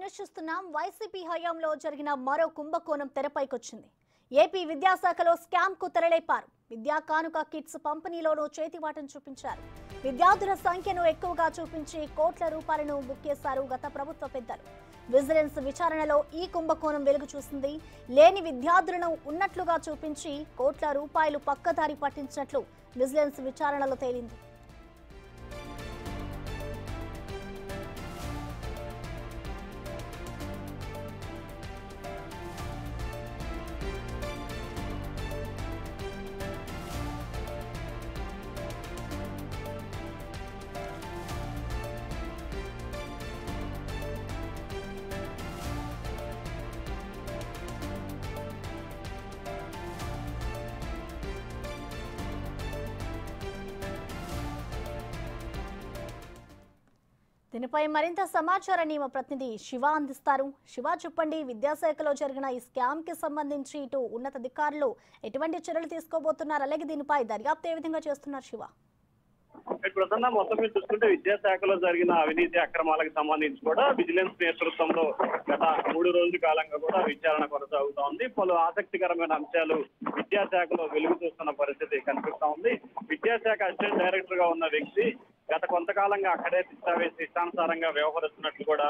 News చూస్తున్నాం. YCP హయాంలో జరిగిన మరో కుంభకోణం తెరపైకొచ్చింది. ఏపీ విద్యాశాఖలో స్కామ్ కు తెరలేపారు. విద్యా కానుక కిట్స్ పంపిణీలోనూ చేతివాటం చూపించారు. విద్యార్థుల సంఖ్యను ఎక్కువగా చూపించి కోట్ల రూపాయలను బుక్కేశారు గత ప్రభుత్వ పెద్దలు. విజిలెన్స్ విచారణలో ఈ కుంభకోణం వెలుగు చూసింది. లేని విద్యార్థులను ఉన్నట్లుగా చూపించి కోట్ల రూపాయలు పక్కదారి పట్టించినట్లు విజిలెన్స్ విచారణలో తేలింది. దీనిపై మరింత సమాచారాన్ని మా ప్రతినిధి శివ అందిస్తారు. శివ, చెప్పండి, విద్యాశాఖలో జరిగిన ఈ స్కామ్ కి సంబంధించి ఇటు ఉన్నతాధికారులు ఎటువంటి చర్యలు తీసుకోబోతున్నారు, అలాగే దీనిపై దర్యాప్తు ఏ విధంగా చేస్తున్నారు? శివ, ప్రధాన మొత్తం మీద చూసుకుంటే విద్యాశాఖలో జరిగిన అవినీతి అక్రమాలకు సంబంధించి కూడా విజిలెన్స్ నేతృత్వంలో గత 3 రోజుల కాలంగా కూడా విచారణ కొనసాగుతా ఉంది. పలు ఆసక్తికరమైన అంశాలు విద్యాశాఖలో వెలుగు చూస్తున్న పరిస్థితి కనిపిస్తా ఉంది. విద్యాశాఖ అసిస్టెంట్ డైరెక్టర్ గా ఉన్న వ్యక్తి గత కొంతకాలంగా అక్కడే ఇష్టానుసారంగా వ్యవహరిస్తున్నట్లు కూడా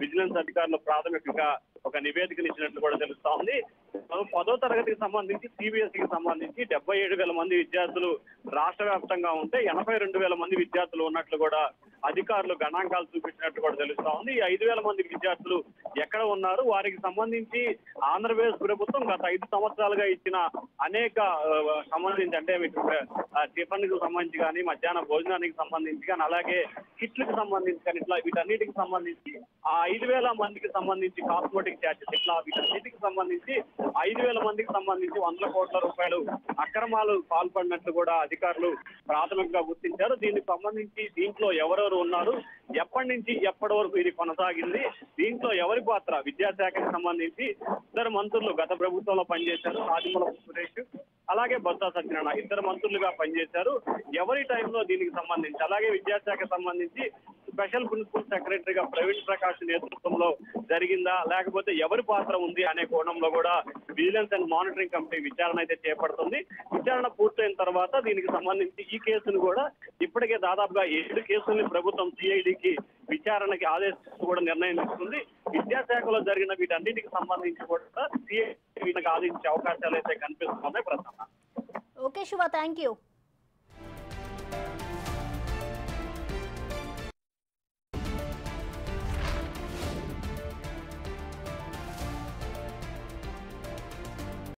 విజిలెన్స్ అధికారులు ప్రాథమికంగా ఒక నివేదికను ఇచ్చినట్లు కూడా తెలుస్తా ఉంది. 10వ తరగతికి సంబంధించి సిబిఎస్ఈకి సంబంధించి 77,000 మంది విద్యార్థులు రాష్ట్ర వ్యాప్తంగా ఉంటే 82,000 మంది విద్యార్థులు ఉన్నట్లు కూడా అధికారులు గణాంకాలు చూపించినట్లు కూడా తెలుస్తా ఉంది. ఈ 5,000 మంది విద్యార్థులు ఎక్కడ ఉన్నారు, వారికి సంబంధించి ఆంధ్రప్రదేశ్ ప్రభుత్వం గత 5 సంవత్సరాలుగా ఇచ్చిన అనేక సంబంధించి అంటే టిఫిన్ కు సంబంధించి కానీ మధ్యాహ్న భోజనానికి సంబంధించి కానీ అలాగే కిట్లకు సంబంధించి కానీ ఇట్లా వీటన్నిటికి సంబంధించి ఆ 5,000 మందికి సంబంధించి కాస్మెటిక్ ఛార్జెస్ ఇట్లా వీటన్నిటికి సంబంధించి 5,000 మందికి సంబంధించి 100 కోట్ల రూపాయలు అక్రమాలు పాల్పడినట్లు కూడా అధికారులు ప్రాథమికంగా గుర్తించారు. దీనికి సంబంధించి దీంట్లో ఎవరెవరు ఉన్నారు, ఎప్పటి నుంచి ఎప్పటి వరకు ఇది కొనసాగింది, దీంట్లో ఎవరి పాత్ర, విద్యాశాఖకు సంబంధించి 2 మంత్రులు గత ప్రభుత్వంలో పనిచేశారు. ఆదిమూలపు సురేష్ అలాగే బొత్స సత్యనారాయణ 2 మంత్రులుగా పనిచేశారు. ఎవరి టైంలో దీనికి సంబంధించి అలాగే విద్యాశాఖ సంబంధించి స్పెషల్ ప్రిన్సిపల్ సెక్రటరీగా ప్రవీణ్ ప్రకాష్ నేతృత్వంలో జరిగిందా, లేకపోతే ఎవరి పాత్ర ఉంది అనే కోణంలో కూడా విజిలెన్స్ అండ్ మానిటరింగ్ కమిటీ విచారణ అయితే చేపడుతుంది. విచారణ పూర్తయిన తర్వాత దీనికి సంబంధించి ఈ కేసును కూడా ఇప్పటికే దాదాపుగా 7 కేసుల్ని ప్రభుత్వం సిఐడికి విచారణకి ఆదేశిస్తూ కూడా నిర్ణయం తీసుకుంది. విద్యాశాఖలో జరిగిన వీటన్నిటికి సంబంధించి కూడా సిఐడి ఆదేశించే అవకాశాలు అయితే కనిపిస్తున్నాయి. ప్రధాన ఓకే శివ, థ్యాంక్ యూ.